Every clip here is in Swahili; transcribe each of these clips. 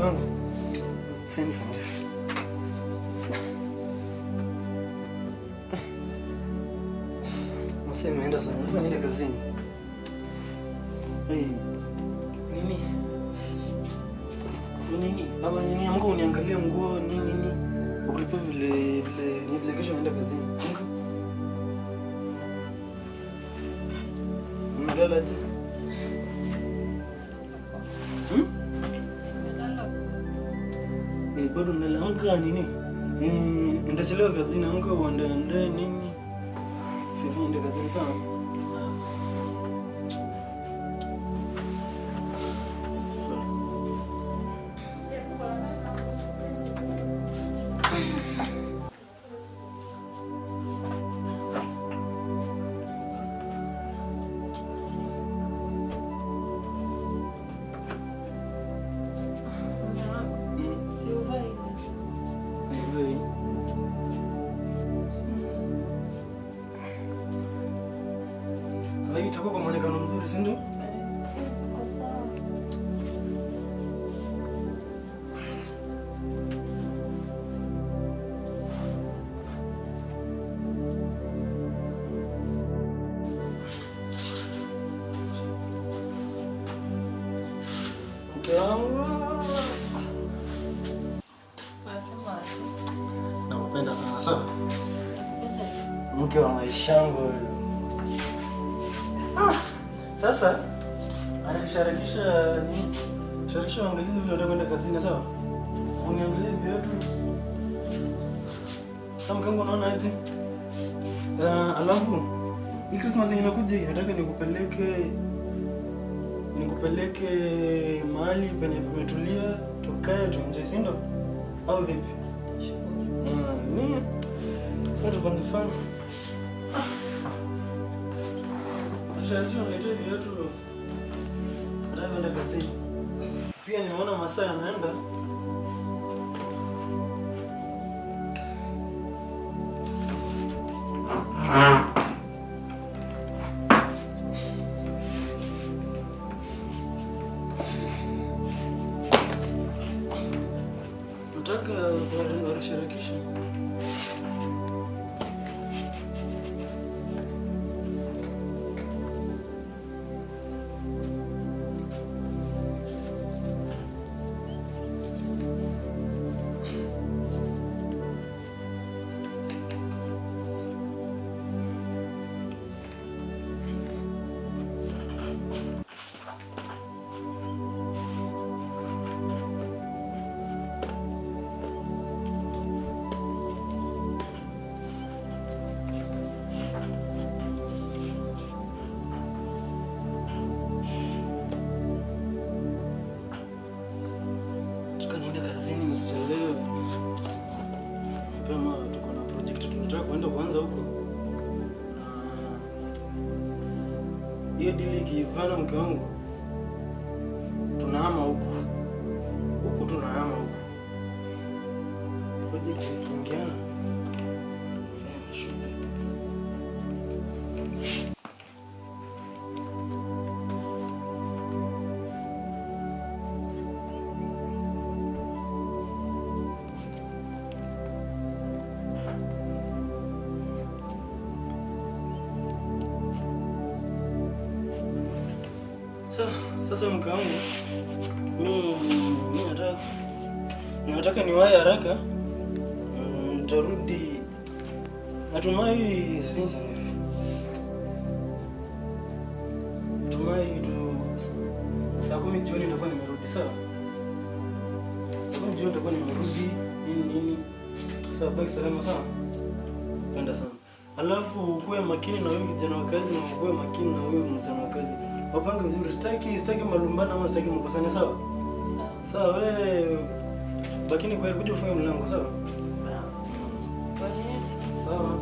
wangu. Sensa. Nasema naenda sana. Naenda kazini. Nini? Nini? Aba nini? Amka uniangalie nguo nini? Ukripe vile kesho naenda kazini. Amka. Unalala aje? Bado nalaamka nini? Nitachelewa kazini, amka uandae nini? Fifi ndio kazini sana. Hii itakuwa kwa muonekano mzuri, si ndio? Kwa sawa. Nakupenda sana sawa. Mke wa maisha yangu. Sasa ananisharakisha nini? Sharakisha angalia vile utakwenda kazini sawa? Uniangalie viatu. Sasa mkangu unaona aje? Alafu hii Christmas inakuja, nataka nikupeleke mahali penye pametulia, tukae tuenjoy, si ndio? Au vipi? Mimi sasa tunafanya niletee viatu nataka kwenda kazini. Pia nimeona masaa yanaenda. Nataka warisharakisha. Kazini msielewe. Mapema tuko na project tunataka kwenda kuanza huko. Na hiyo deal ikiivana mke wangu tunahama huko. Tunahama huko. Project ikiingiana tunafanya shule. Sasa mke wangu, mimi nataka niwahi haraka. Nitarudi natumai sasa. Natumai tu saa 10 jioni nitakuwa nimerudi sawa. Saa 10 jioni nitakuwa nimerudi nini. Sasa baki salama sawa. Penda sana. Alafu ukuwe makini na wewe kijana wa kazi na ukuwe makini na wewe msana wa kazi. Wapange vizuri, sitaki malumbano ama sitaki mkosane sawa? Sawa, wewe lakini kwa kuja ufunge mlango sawa? Sawa.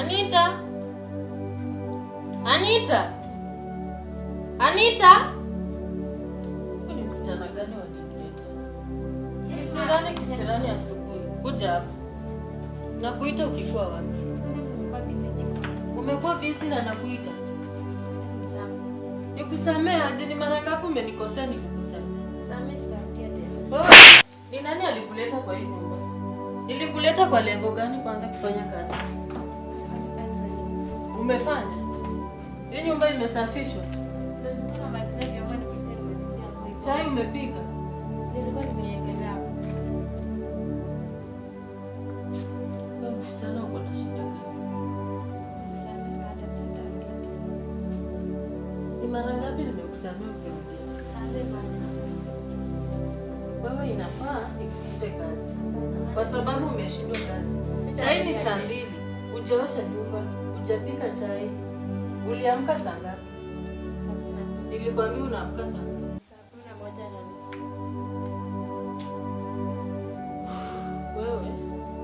Anita! Anita! Anita! Huyu ni msichana gani wanimleta? Kisirani asubuhi. Kuja hapa. Nakuita ukikuwa wapi? Umekuwa busy na nakuita. Nikusamee aje? Ni mara ngapi umenikosea nikikusamea? Samee sitarudia tena. Wewe ni nani alikuleta kwa hii nyumba? Nilikuleta kwa lengo gani kwanza kufanya kazi? Umefanya? Hii nyumba imesafishwa? Chai umepika? Nilikuwa nimeekelea. Wewe msichana uko na shida gani? Samee baada sitarudia tena. Ni mara ngapi nimekusamea ukiongea? Samee baada. Wewe inafaa nikufute kazi. Kwa sababu umeshindwa kazi. Sasa hii ni saa 2. Hujaosha nyumba, hujapika chai. Uliamka saa ngapi? Nilikwambia unaamka saa ngapi? Saa 11:30. Wewe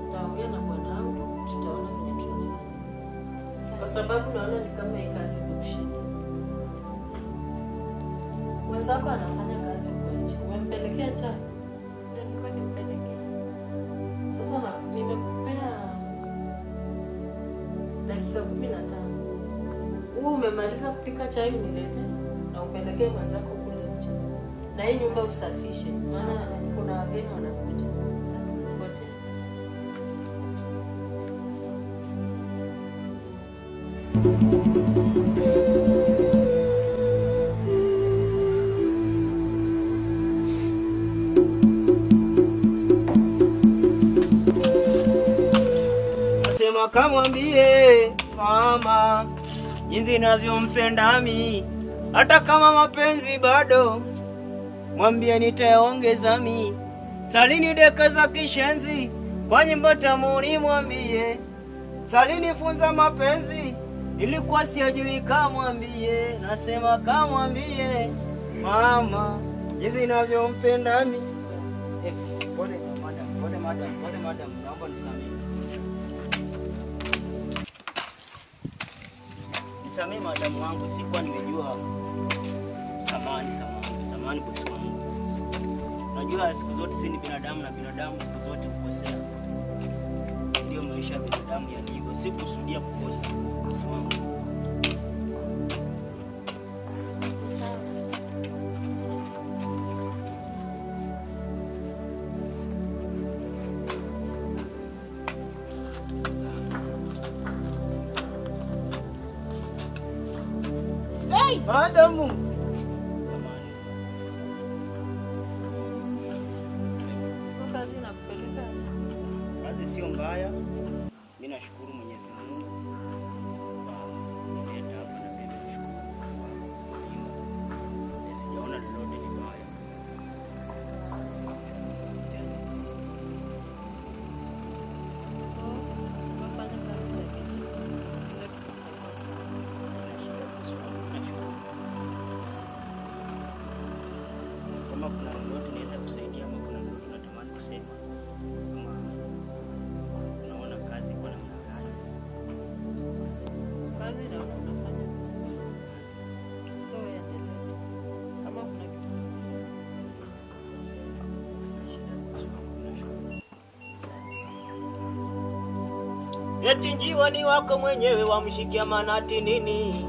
utaongea na bwanangu, tutaona vile tunafanya. Kwa sababu naona ni kama hii kazi imekushinda. Mwenzako anafanya kazi huko nje. Umempelekea chai? Nilikuwa nimpelekea. Sasa nimekupea dakika 15. Wewe umemaliza kupika chai unilete na upelekee mwenzako kule nje. Na hii nyumba usafishe. Maana kuna wageni wanakuja. Ngoja. Nasema kamwambie mama jinsi ninavyompenda mimi, hata kama mapenzi bado, mwambie nitaongeza mimi. Salini deka za kishenzi kwa nyimbo tamu, mwambie salini funza mapenzi, ilikuwa sijui. Kamwambie, nasema kamwambie mama jinsi ninavyompenda mimi. Pole madam, naomba nisamehe. Nisamehe madamu wangu, sikuwa nimejua. Samahani bosi wangu. Najua siku zote si ni binadamu na binadamu siku zote kukosea. Ndio maisha ya binadamu yalivyo. Sikusudia kukosa bosi wangu. Madamu. Kazi nakupeleka. Kazi sio mbaya. Mimi nashukuru Mwenyezi Mungu. Nimeenda hapa na mimi nashukuru. Sijaona lolote ni baya. Unafanya kazi lakini kama kuna lolote naweza kusaidia ama kuna lolote natamani kusema, kama unaona kazi kwa namna gani? kazi naona unafanya vizuri. Wewe endelea. Kama kuna kitu eti njiwa ni wako mwenyewe, wamshikia manati nini?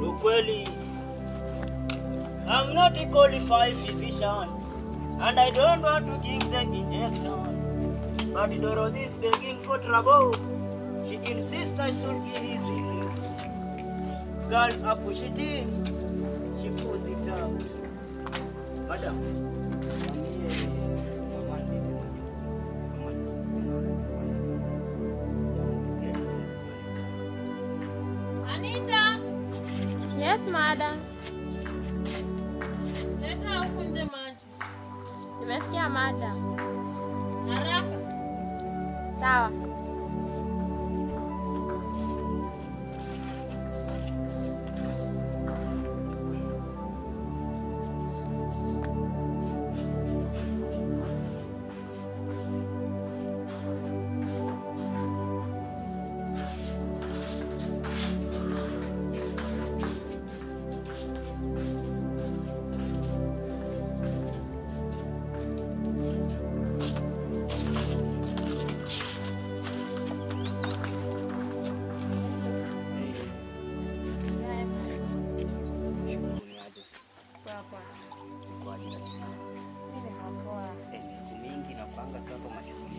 Ukweli I'm not a qualified physician and I don't want to give the injection, but Dorothy is begging for trouble. She insists I should give it to girl, I push it in, she pulls it out. Madam, Anita! Yes, madam. Leta huku nje maji. Nimesikia madam. Haraka. Sawa.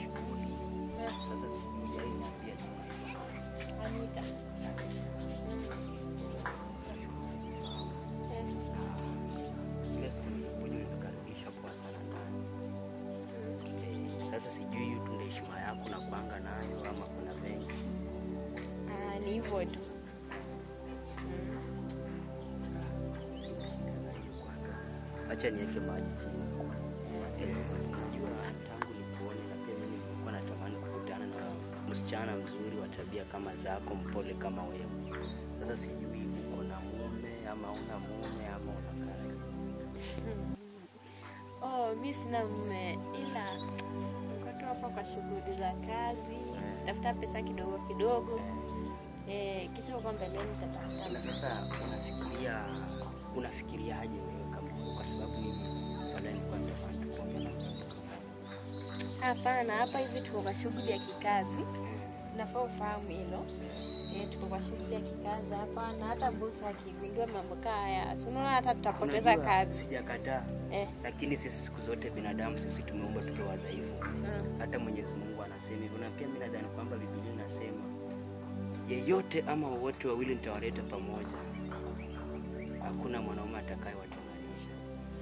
shughuli. Sasa sikuja niambia Anita. Sasa sijui tuna heshima yako na kuanga nayo ama kuna mengi. Ni hivyo tu. Acha niweke maji chini. Unajua tangu nikuone na pia mimi nilikuwa natamani kukutana na msichana mzuri wa tabia kama zako, mpole kama wewe. Sasa sijui uko na mume ama una mume ama unakaa. Mimi sina mume ila niko hapa kwa shughuli za kazi, tafuta pesa kidogo kidogo. Kisha kwa mbele nitapata. Na sasa unafikiriaje wewe kama kwa sababu mimi pale nilikuwa nimefanya kuongea. Hapana, hapa hivi tuko kwa shughuli ya kikazi. Nafaa ufahamu hilo. Tuko kwa shughuli ya kikazi hapa na hata boss akigundua mambo haya, si unaona hata tutapoteza kazi. Sijakataa. Lakini sisi siku zote binadamu sisi tumeumbwa tukiwa wadhaifu. Hata Mwenyezi Mungu anasema hivyo na pia mimi nadhani kwamba Biblia inasema yeyote ama wote wawili nitawaleta pamoja. Hakuna mwanaume atakayewatenganisha.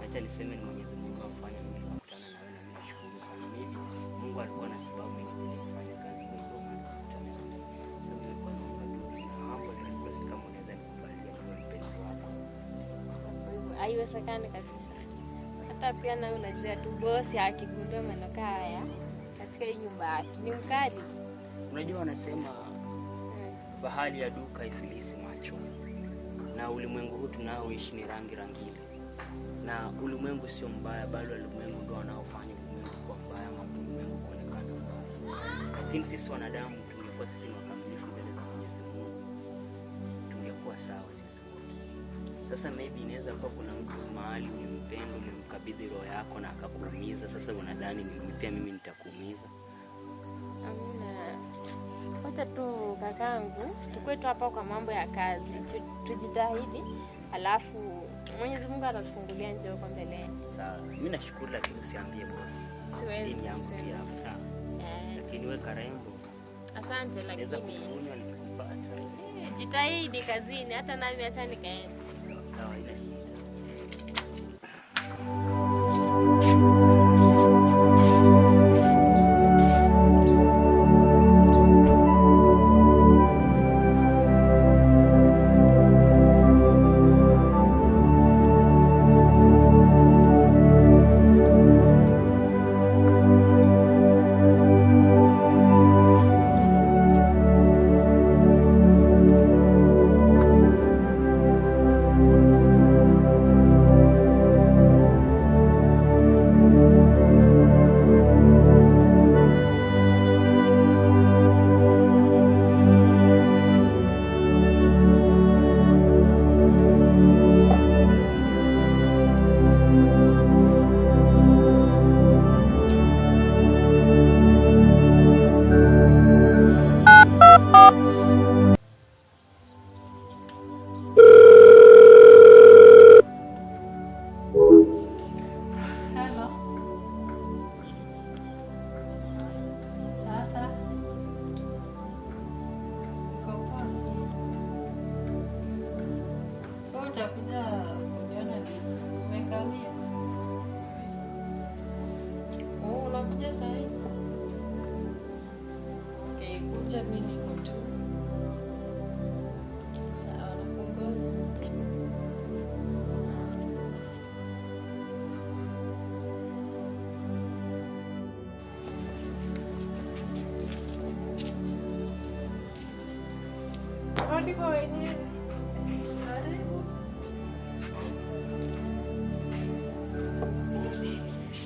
Acha niseme ni Mwenyezi Mungu afanye mimi kukutana na wewe na mimi nashukuru sana. Mimi Mungu alikuwa na sababu nyingi ya kufanya kazi kwa hiyo maana kukutana na wewe. Sasa nilikuwa naomba tu na hapo request kama unaweza nikubalia kwa mpenzi wako. Haiwezekani kabisa. Hata pia na unajua tu boss akigundua maneno haya katika hii nyumba yake ni mkali. Unajua wanasema bahali ya duka isilisi macho. Na ulimwengu huu tunaoishi ni rangi. Na ulimwengu sio mbaya, bali ulimwengu ndio wanaofanya ulimwengu kuwa mbaya ama ulimwengu kuonekana mbaya. Lakini sisi wanadamu tungekuwa sisi wakamilifu mbele za Mwenyezi Mungu, tungekuwa sawa sisi wote. Sasa maybe inaweza kuwa kuna mtu mahali ulimpenda, ulimkabidhi roho yako na akakuumiza. Sasa unadhani mimi pia nitakuumiza? Wacha tu kakangu, tukue tu hapa kwa mambo ya kazi. Tujitahidi, alafu Mwenyezi Mungu atatufungulia njia huko mbele. Sawa. Mimi nashukuru lakini usiambie boss. Siwezi. Ni yangu pia hapo sawa. Lakini wewe karembo. Asante lakini kufunywa nikupata. Jitahidi kazini hata nami acha nikaenda. Sawa ina shida. utakuja kuniona lini? Umekawia? Oh, unakuja saa hii? Okay, kuja mimi niko tu. Sawa, nakungoja. Hadi kwa wenyewe. Karibu.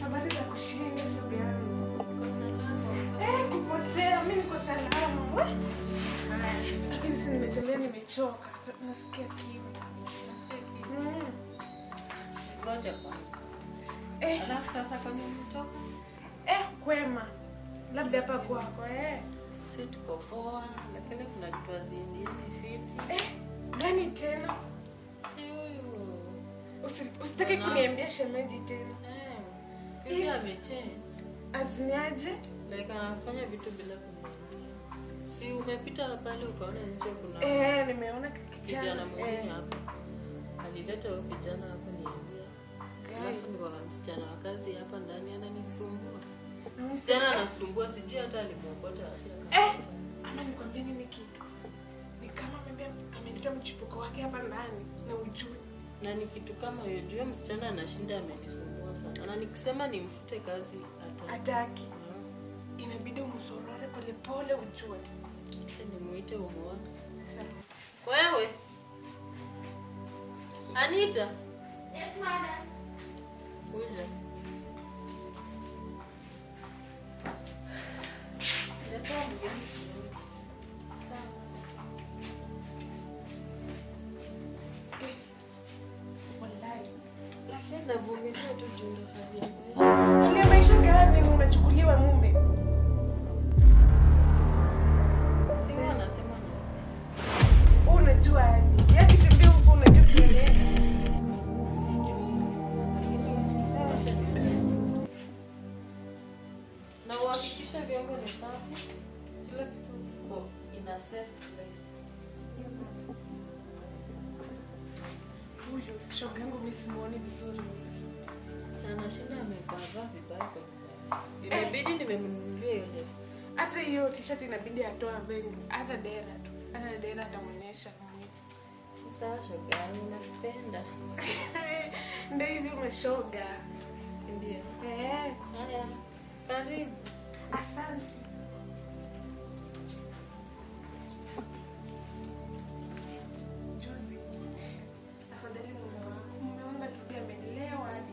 Habari za kushinda shoga yangu. Uko salama? Kupotea, mimi niko salama. Lakini si nimetembea nimechoka. Nasikia kiu. Ngoja kwanza. Alafu sasa kwa nini umetoka? Kwema. Labda hapa kwako, Si tuko poa, lakini kuna vitu haziendeani fiti. Gani tena? Usitaki kuniambia shemeji tena. Sikizi amechange. Aziniaje? Like anafanya vitu bila kuniambia. Si umepita pale ukaona nje kuna nimeona kijana mwingine hapa. Alileta huyo kijana hapa niambia. Alafu niko na msichana wa kazi hapa ndani ananisumbua. Msichana anasumbua sijui hata alimuokota wapi. Ama nikwambie nini kitu? Ni kama ameleta mchipuko wake hapa ndani na ujui. Na ni kitu kama hiyo juu msichana anashinda amenisumbua sana. Na nikisema nimfute kazi hataki. Inabidi umsorore pole ujue. Sasa nimuite umuone. Sawa. Wewe. Anita. Yes, madam. Kuja. Natoa mgeni. Sawa. Wallahi. Lakini navumilia tu juu ndo hali ya maisha. Ile maisha gani umechukuliwa mume? Si wewe unasema nini? Unajua aje? Yakitembea huko unajua kuelewa. Na uhakikisha vyombo ni safi. Kila kitu kiko in a safe place. Huyu shoga yangu mimi simuoni vizuri. Na anashinda amevaa vibaya kwa nyumba. Imebidi nimemnunulia hiyo dress. Hata hiyo t-shirt inabidi atoe vengi. Hata dera tu. Hata dera atamuonyesha mwenyewe. Sawa shoga, ninakupenda. Ndio hivi umeshoga. Ndio. Haya. Karibu. Asante. Juzi. Afadhali mume wangu alikuwa amelewa hadi.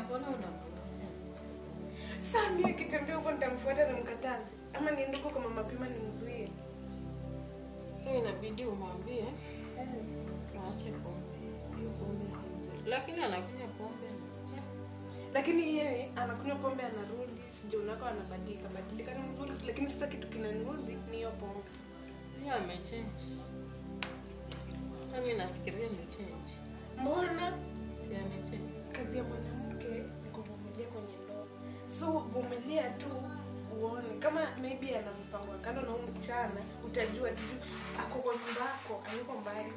Mbona unamwangazia? Sasa mimi akitembea huko nitamfuata na mkatazi. Ama niende huko kwa mama Pima nimzuie. So inabidi umwambie aache pombe. Hiyo pombe si nzuri. Lakini anakunywa pombe. Lakini yeye anakunywa pombe anarudi, sijaonako anabadilika ni mzuri, lakini sasa kitu kinanirudi ni hiyo pombe. Yeye amechange. Mimi nafikiria ni change. Mbona? Yeye amechange. Kazi ya mwanamke ni kuvumilia kwenye ndoa. So vumilia tu uone kama maybe ana mpango wa kando na huyu msichana, utajua tu ako kwa nyumba yako, hayuko mbali.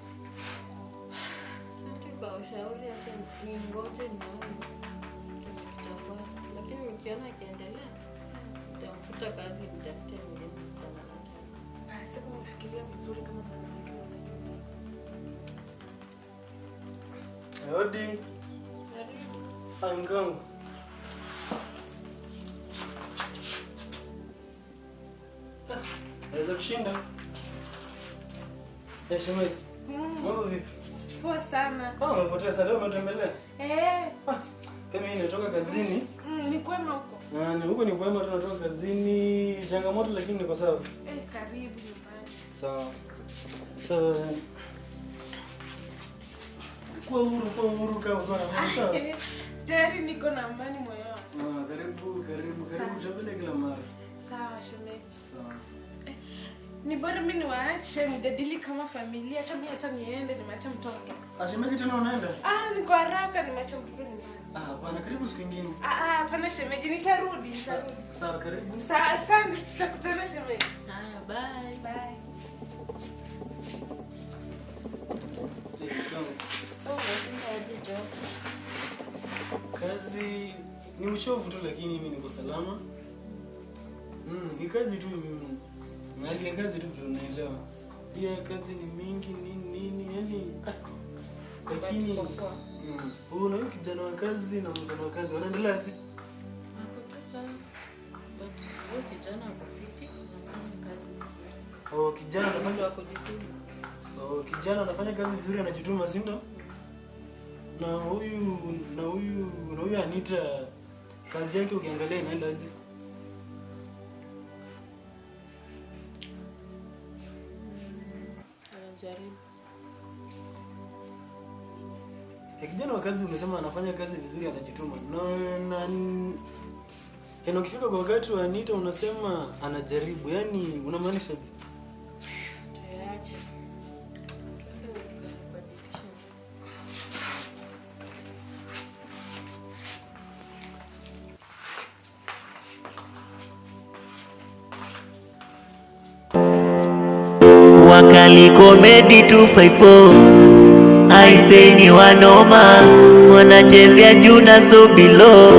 Asante kwa ushauri, acha ningoje nione. Lakini nikiona akiendelea nitamfuta kazi, nitafute mwingine msichana na tena. Basi unafikiria vizuri kama mwanamke unajua. Hodi. Angangu. Naweza kushinda. Shemeji. Mambo vipi? Poa sana. Umepotea sana leo umetembelea? Mimi nimetoka kazini. Ni kwema huko. Na huko ni kwema, tunatoka kazini. Changamoto lakini niko sawa. Karibu nyumbani. Sawa. Sawa. Kwa huru kama sawa. Tayari niko na amani moyoni. Karibu chapele kila mara. Sawa shemeji. Sawa. Ni bora mimi niwaache mjadili kama familia, hata mimi hata niende nimeacha mtoto. Shemeji tena unaenda? Niko haraka nimeacha mtoto nyumbani. Hapana, karibu siku nyingine. Hapana shemeji, nitarudi. Sawa, karibu. Sawa, asante, tutakutana shemeji. Haya, bye. Bye. So unasema aje job? Kazi ni uchovu tu lakini mimi niko salama. Ni kazi tu hali ya kazi tu ndio unaelewa. Pia kazi ni mingi nini yani lakini na huyu kijana wa kazi na mzee wa kazi wanaendelea aje? Hapo tu sana. But huyo kijana ako fiti, anafanya kazi vizuri. Kijana anafanya kujituma. Kijana anafanya kazi vizuri, anajituma sinda. Na huyu Anita kazi yake ukiangalia inaenda aje? Anajaribu. Kijana wa kazi umesema anafanya kazi vizuri, anajituma. Na ukifika kwa wakati wa Anita unasema anajaribu. Yaani unamaanisha aje? Tuache. wakali komedi 254 aise ni wanoma, wanachezea juu na so below.